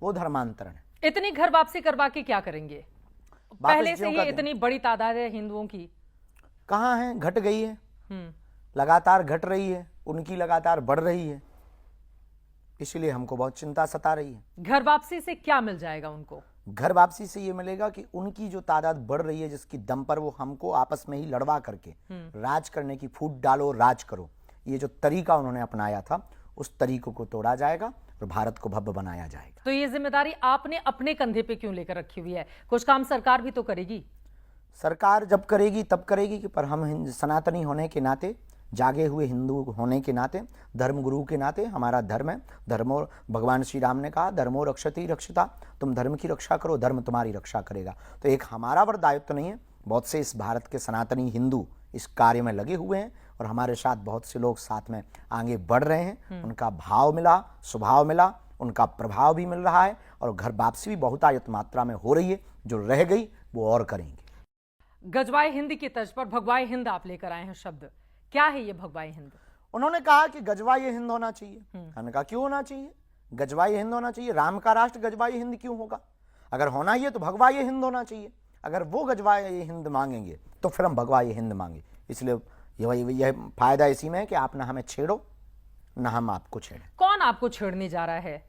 वो धर्मांतरण है। इतनी घर वापसी करवा के क्या करेंगे? पहले से ही इतनी बड़ी तादाद है हिंदुओं की, कहाँ है? घट गई है, लगातार घट रही है, उनकी लगातार बढ़ रही है, इसलिए हमको बहुत चिंता सता रही है। घर वापसी से क्या मिल जाएगा उनको? घर वापसी से ये मिलेगा कि उनकी जो तादाद बढ़ रही है, जिसकी दम पर वो हमको आपस में ही लड़वा करके राज करने की फूट डालो, राज करो, ये जो तरीका उन्होंने अपनाया था, उस तरीकों को तोड़ा जाएगा और भारत को भव्य बनाया जाएगा। तो ये जिम्मेदारी आपने अपने कंधे पे क्यों लेकर रखी हुई है? कुछ काम सरकार भी तो करेगी। सरकार जब करेगी तब करेगी कि, पर हम सनातनी होने के नाते, जागे हुए हिंदू होने के नाते, धर्मगुरु के नाते, हमारा धर्म है, धर्मो, भगवान श्री राम ने कहा धर्मो रक्षति रक्षता, तुम धर्म की रक्षा करो, धर्म तुम्हारी रक्षा करेगा। तो एक हमारा बड़ा दायित्व नहीं है, बहुत से इस भारत के सनातनी हिंदू इस कार्य में लगे हुए हैं और हमारे साथ बहुत से लोग साथ में आगे बढ़ रहे हैं। उनका भाव मिला, स्वभाव मिला, उनका प्रभाव भी मिल रहा है और घर वापसी भी बहुतायत मात्रा में हो रही है। जो रह गई वो और करेंगे। गजवाए हिंद की तर्ज पर भगवाए हिंद आप लेकर आए हैं शब्द, क्या है ये भगवाए हिंद? उन्होंने कहा कि गजवाए हिंद होना चाहिए। हमने कहा क्यों होना चाहिए? गजवाए हिंद होना चाहिए। राम का राष्ट्र गजवाए हिंद क्यों होगा? अगर होना ही है तो भगवाए हिंद होना चाहिए। अगर वो गजवाए हिंद मांगेंगे तो फिर हम भगवाए हिंद मांगे। इसलिए यह फायदा इसी में है कि आप ना हमें छेड़ो ना हम आपको छेड़े। कौन आपको छेड़ने जा रहा है,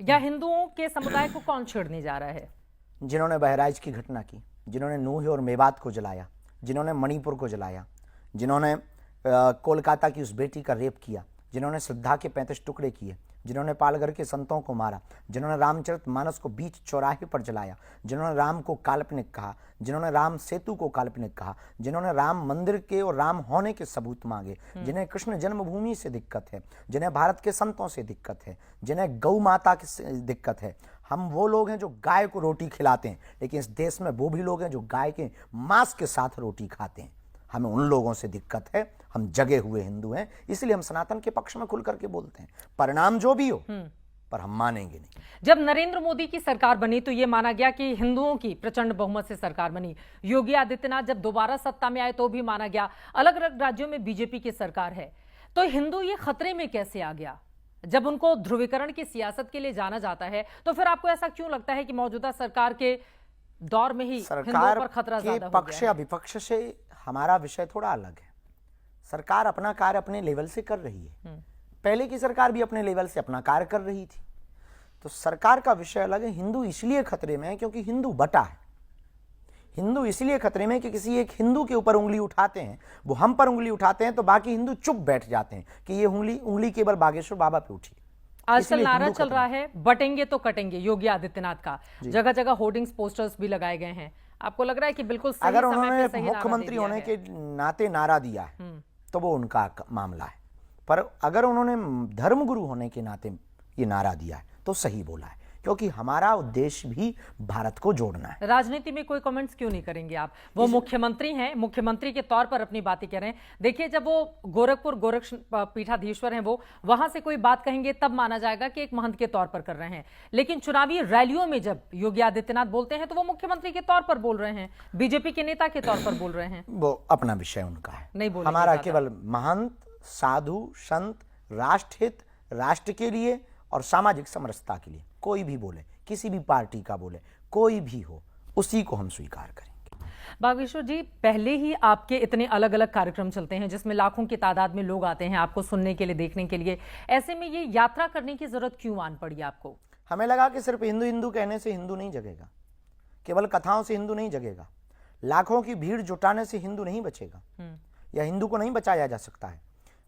या हिंदुओं के समुदाय को कौन छेड़ने जा रहा है? जिन्होंने बहराइच की घटना की, जिन्होंने नूह और मेवात को जलाया, जिन्होंने मणिपुर को जलाया, जिन्होंने कोलकाता की उस बेटी का रेप किया, जिन्होंने श्रद्धा के 35 टुकड़े किए, जिन्होंने पालघर के संतों को मारा, जिन्होंने रामचरितमानस को बीच चौराहे पर जलाया, जिन्होंने राम को काल्पनिक कहा, जिन्होंने राम सेतु को काल्पनिक कहा, जिन्होंने राम मंदिर के और राम होने के सबूत मांगे, जिन्हें कृष्ण जन्मभूमि से दिक्कत है, जिन्हें भारत के संतों से दिक्कत है, जिन्हें गौ माता की दिक्कत है। हम वो लोग हैं जो गाय को रोटी खिलाते हैं, लेकिन इस देश में वो भी लोग हैं जो गाय के मांस के साथ रोटी खाते हैं। हमें उन लोगों से दिक्कत है। हम जगे हुए हिंदू हैं, इसलिए हम सनातन के पक्ष में खुल करके बोलते हैं, परिणाम जो भी हो, पर हम मानेंगे नहीं। जब नरेंद्र मोदी की सरकार बनी तो यह माना गया कि हिंदुओं की प्रचंड बहुमत से सरकार बनी। योगी आदित्यनाथ जब दोबारा सत्ता में आए तो भी माना गया। अलग अलग राज्यों में बीजेपी की सरकार है, तो हिंदू ये खतरे में कैसे आ गया? जब उनको ध्रुवीकरण की सियासत के लिए जाना जाता है, तो फिर आपको ऐसा क्यों लगता है कि मौजूदा सरकार के दौर में ही सरकार पर खतरा ज्यादा हो पक्ष गया या है? विपक्ष से हमारा विषय थोड़ा अलग है। सरकार अपना कार्य अपने लेवल से कर रही है। पहले की सरकार भी अपने लेवल से अपना कार्य कर रही थी, तो सरकार का विषय अलग है। हिंदू इसलिए खतरे में है क्योंकि हिंदू बटा है। हिंदू इसलिए खतरे में कि किसी एक हिंदू के ऊपर उंगली उठाते हैं, वो हम पर उंगली उठाते हैं, तो बाकी हिंदू चुप बैठ जाते हैं कि ये उंगली केवल बागेश्वर बाबा पे उठी। आजकल नारा चल रहा है बटेंगे तो कटेंगे, योगी आदित्यनाथ का। जगह जगह होर्डिंग्स, पोस्टर्स भी लगाए गए हैं। आपको लग रहा है कि बिल्कुल सही अगर समय उन्होंने पे सही मुख्यमंत्री होने के नाते नारा दिया है तो वो उनका मामला है, पर अगर उन्होंने धर्मगुरु होने के नाते ये नारा दिया है तो सही बोला है, क्योंकि हमारा उद्देश्य भी भारत को जोड़ना है। राजनीति में कोई कमेंट्स क्यों नहीं करेंगे आप? वो मुख्यमंत्री हैं, मुख्यमंत्री के तौर पर अपनी बातें कह रहे हैं। देखिए, जब वो गोरखपुर गोरक्ष पीठाधीश्वर हैं, वो वहां से कोई बात कहेंगे तब माना जाएगा कि एक महंत के तौर पर कर रहे हैं। लेकिन चुनावी रैलियों में जब योगी आदित्यनाथ बोलते हैं तो वो मुख्यमंत्री के तौर पर बोल रहे हैं, बीजेपी के नेता के तौर पर बोल रहे हैं। वो अपना विषय उनका है, नहीं बोल हमारा केवल महंत, साधु, संत, राष्ट्रहित, राष्ट्र के लिए और सामाजिक समरसता के लिए कोई भी बोले, किसी भी पार्टी का बोले, कोई भी हो, उसी को हम स्वीकार करेंगे। बागेश्वर जी, पहले ही आपके इतने अलग अलग कार्यक्रम चलते हैं जिसमें लाखों की तादाद में लोग आते हैं आपको सुनने के लिए, देखने के लिए। ऐसे में ये यात्रा करने की जरूरत क्यों आन पड़ी आपको? हमें लगा कि सिर्फ हिंदू हिंदू कहने से हिंदू नहीं जगेगा, केवल कथाओं से हिंदू नहीं जगेगा, लाखों की भीड़ जुटाने से हिंदू नहीं बचेगा, या हिंदू को नहीं बचाया जा सकता है।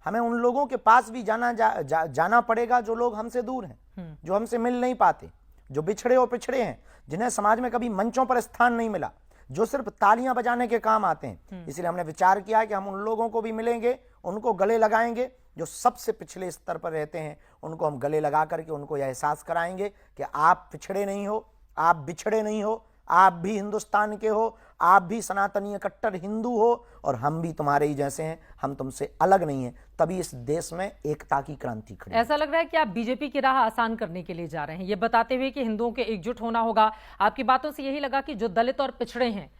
हमें उन लोगों के पास भी जाना पड़ेगा जो लोग हमसे दूर हैं, जो हमसे मिल नहीं पाते, जो बिछड़े और पिछड़े हैं, जिन्हें समाज में कभी मंचों पर स्थान नहीं मिला, जो सिर्फ तालियां बजाने के काम आते हैं। इसलिए हमने विचार किया कि हम उन लोगों को भी मिलेंगे, उनको गले लगाएंगे, जो सबसे पिछले स्तर पर रहते हैं उनको हम गले लगा करके उनको यह एहसास कराएंगे कि आप पिछड़े नहीं हो, आप बिछड़े नहीं हो, आप भी हिंदुस्तान के हो, आप भी सनातनीय कट्टर हिंदू हो और हम भी तुम्हारे ही जैसे हैं, हम तुमसे अलग नहीं हैं। तभी इस देश में एकता की क्रांति खड़ी। ऐसा लग रहा है कि आप बीजेपी की राह आसान करने के लिए जा रहे हैं, ये बताते हुए कि हिंदुओं के एकजुट होना होगा। आपकी बातों से यही लगा कि जो दलित और पिछड़े हैं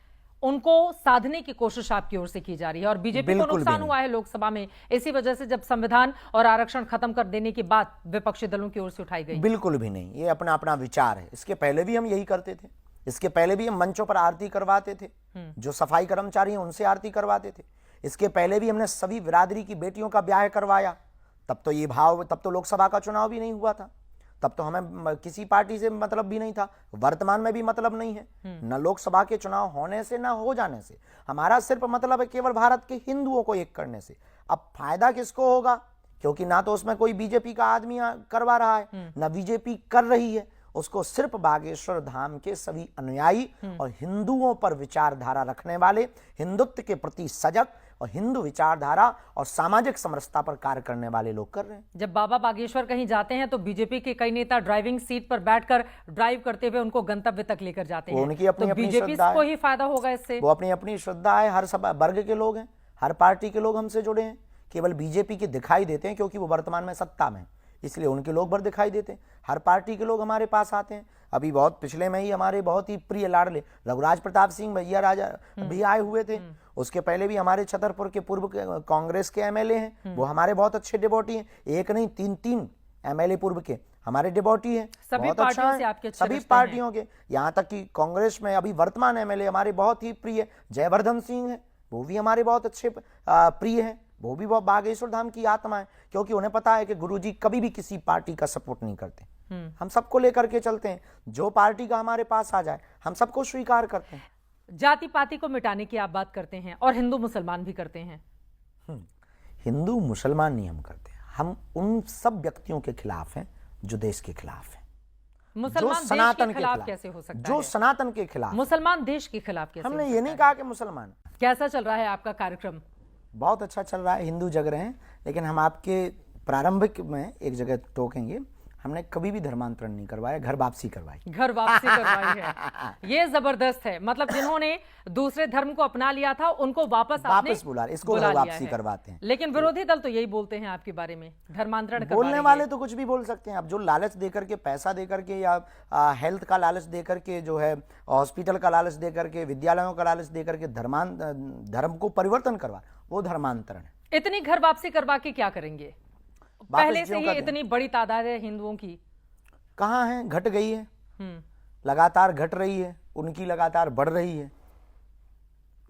उनको साधने की कोशिश आपकी ओर से की जा रही है और बीजेपी को बिल्कुल भी नुकसान नहीं। हुआ है लोकसभा में इसी वजह से, जब संविधान और आरक्षण खत्म कर देने की बात विपक्षी दलों की ओर से उठाई गई। बिल्कुल भी नहीं, ये अपना अपना विचार है। इसके पहले भी हम यही करते थे, इसके पहले भी हम मंचों पर आरती करवाते थे, जो सफाई कर्मचारी हैं उनसे आरती करवाते थे। इसके पहले भी हमने सभी बिरादरी की बेटियों का ब्याह करवाया। तब तो लोकसभा का चुनाव भी नहीं हुआ था, तब तो हमें किसी पार्टी से मतलब भी नहीं था, वर्तमान में भी मतलब नहीं है, न लोकसभा के चुनाव होने से न हो जाने से। हमारा सिर्फ मतलब है केवल भारत के हिंदुओं को एक करने से। अब फायदा किसको होगा, क्योंकि ना तो उसमें कोई बीजेपी का आदमी करवा रहा है, ना बीजेपी कर रही है। उसको सिर्फ बागेश्वर धाम के सभी अनुयायी और हिंदुओं पर विचारधारा रखने वाले, हिंदुत्व के प्रति सजग और हिंदू विचारधारा और सामाजिक समरसता पर कार्य करने वाले लोग कर रहे हैं। जब बाबा बागेश्वर कहीं जाते हैं तो बीजेपी के कई नेता ड्राइविंग सीट पर बैठकर ड्राइव करते हुए उनको गंतव्य तक लेकर जाते हैं। उनकी अपनी तो अपनी बीजेपी श्रद्धा को है। ही फायदा होगा इससे। वो अपनी अपनी श्रद्धा है, हर सब वर्ग के लोग हैं, हर पार्टी के लोग हमसे जुड़े हैं। केवल बीजेपी के दिखाई देते हैं क्योंकि वो वर्तमान में सत्ता में है, इसलिए उनके लोग भर दिखाई देते हैं। हर पार्टी के लोग हमारे पास आते हैं। अभी बहुत पिछले में ही हमारे बहुत ही प्रिय लाडले रघुराज प्रताप सिंह भैया राजा भी आए हुए थे। उसके पहले भी हमारे छतरपुर के पूर्व कांग्रेस के एमएलए हैं, वो हमारे बहुत अच्छे डिवोटी हैं। एक नहीं, तीन एमएलए पूर्व के हमारे डिवोटी हैं। सभी बहुत पार्टियों अच्छा से है, आपके अच्छे सभी रिश्ते पार्टियों के। यहाँ तक कि कांग्रेस में अभी वर्तमान एमएलए हमारे बहुत ही प्रिय जयवर्धन सिंह है, वो भी हमारे बहुत अच्छे प्रिय हैं। वो भी बहुत बागेश्वर धाम की आत्मा है, क्योंकि उन्हें पता है कि गुरुजी कभी भी किसी पार्टी का सपोर्ट नहीं करते। हम सबको लेकर के चलते हैं, जो पार्टी का हमारे पास आ जाए हम सबको स्वीकार करते हैं। जाति पाति को मिटाने की आप बात करते हैं और हिंदू मुसलमान भी करते हैं। हिंदू मुसलमान नहीं हम करते, हम उन सब व्यक्तियों के खिलाफ हैं जो देश के खिलाफ हैं, मुसलमान देश सनातन के के खिलाफ खिलाफ, कैसे हो सकता जो है? सनातन के खिलाफ। मुसलमान देश के खिलाफ कैसे हमने हो ये सकता नहीं है? कहा कि मुसलमान। कैसा चल रहा है आपका कार्यक्रम? बहुत अच्छा चल रहा है, हिंदू जग रहे हैं। लेकिन हम आपके प्रारंभिक में एक जगह टोकेंगे, हमने कभी भी धर्मांतरण नहीं करवाया, घर वापसी करवाई। घर वापसी करवाई है, ये जबरदस्त है। मतलब जिन्होंने दूसरे धर्म को अपना लिया था उनको वापस आपने बुला, इसको बुला घर लिया वापसी है। करवाते हैं। लेकिन विरोधी दल तो यही बोलते हैं आपके बारे में, धर्मांतरण करवा बोलने रही वाले है। तो कुछ भी बोल सकते हैं। अब जो लालच देकर के, पैसा देकर के, या हेल्थ का लालच देकर के, जो है हॉस्पिटल का लालच देकर के, विद्यालयों का लालच देकर के धर्म को परिवर्तन करवा, वो धर्मांतरण है। इतनी घर वापसी करवा के क्या करेंगे? पहले से ही इतनी बड़ी तादाद है हिंदुओं की। कहाँ है? घट गई है, लगातार घट रही है, उनकी लगातार बढ़ रही है,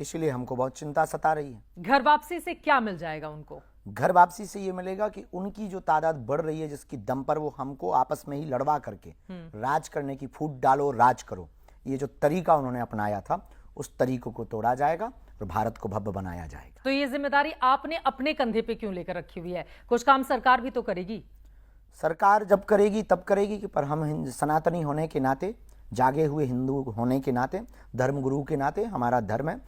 इसलिए हमको बहुत चिंता सता रही है। घर वापसी से क्या मिल जाएगा उनको? घर वापसी से ये मिलेगा कि उनकी जो तादाद बढ़ रही है, जिसकी दम पर वो हमको आपस में ही लड़वा करके राज करने की, फूट डालो राज करो, ये जो तरीका उन्होंने अपनाया था, उस तरीकों को तोड़ा जाएगा और भारत को भव्य बनाया जाएगा। तो ये जिम्मेदारी आपने अपने कंधे पे क्यों लेकर रखी हुई है? कुछ काम सरकार भी तो करेगी। सरकार जब करेगी तब करेगी कि, पर हम सनातनी होने के नाते, जागे हुए हिंदू होने के नाते, धर्मगुरु के नाते, हमारा धर्म है,